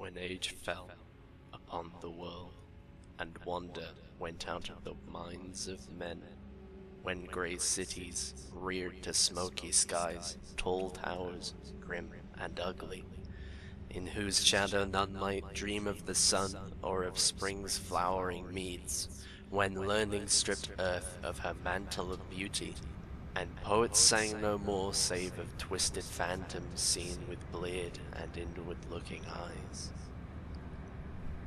when age fell upon the world, and wonder went out of the minds of men, when grey cities reared to smoky skies tall towers, grim and ugly, in whose shadow none might dream of the sun or of spring's flowering meads, when learning stripped earth of her mantle of beauty, and poets sang no more save of twisted phantoms seen with bleared and inward-looking eyes.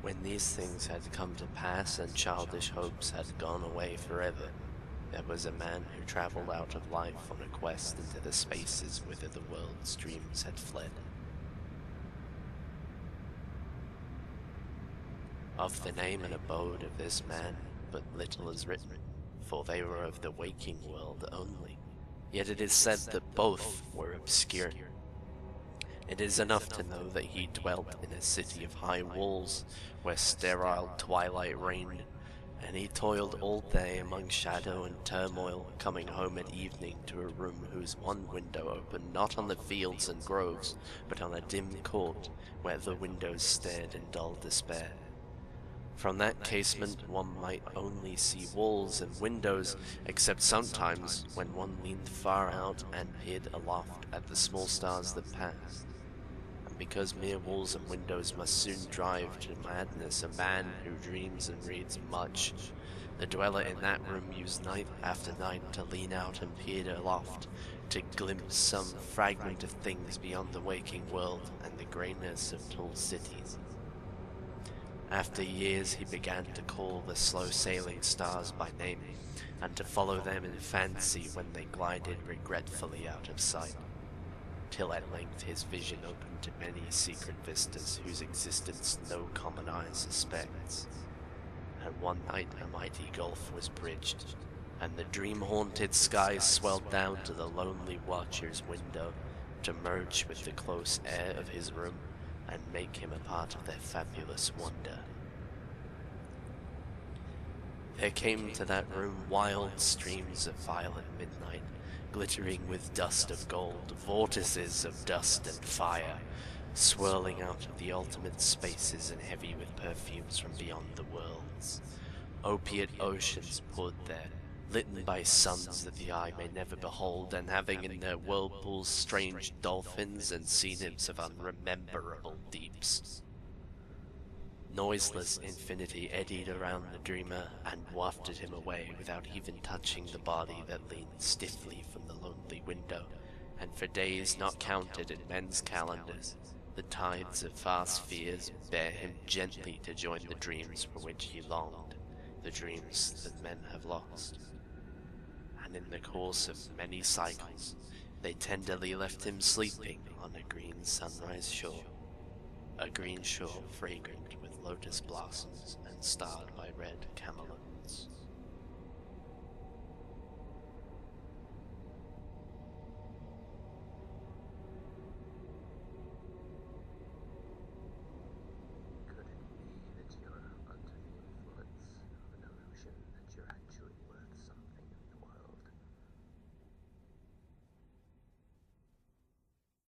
When these things had come to pass and childish hopes had gone away forever, there was a man who travelled out of life on a quest into the spaces whither the world's dreams had fled. Of the name and abode of this man but little is written, for they were of the waking world only, yet it is said that both were obscure. It is enough to know that he dwelt in a city of high walls, where sterile twilight reigned, and he toiled all day among shadow and turmoil, coming home at evening to a room whose one window opened not on the fields and groves, but on a dim court, where the windows stared in dull despair. From that casement one might only see walls and windows, except sometimes when one leaned far out and peered aloft at the small stars that passed. And because mere walls and windows must soon drive to madness a man who dreams and reads much, the dweller in that room used night after night to lean out and peer aloft, to glimpse some fragment of things beyond the waking world and the greyness of tall cities. After years he began to call the slow-sailing stars by name, and to follow them in fancy when they glided regretfully out of sight, till at length his vision opened to many secret vistas whose existence no common eye suspects. And one night a mighty gulf was bridged, and the dream-haunted skies swelled down to the lonely watcher's window, to merge with the close air of his room, and make him a part of their fabulous wonder. There came to that room wild streams of violet midnight, glittering with dust of gold, vortices of dust and fire, swirling out of the ultimate spaces and heavy with perfumes from beyond the worlds. Opiate oceans poured there, lit by suns that the eye may never behold, and having in their whirlpools strange dolphins and sea nymphs of unrememberable deeps. Noiseless infinity eddied around the dreamer and wafted him away without even touching the body that leaned stiffly from the lonely window, and for days not counted in men's calendars, the tides of far spheres bear him gently to join the dreams for which he longed, the dreams that men have lost. And in the course of many cycles, they tenderly left him sleeping on a green sunrise shore, a green shore fragrant with lotus blossoms and starred by red camelons.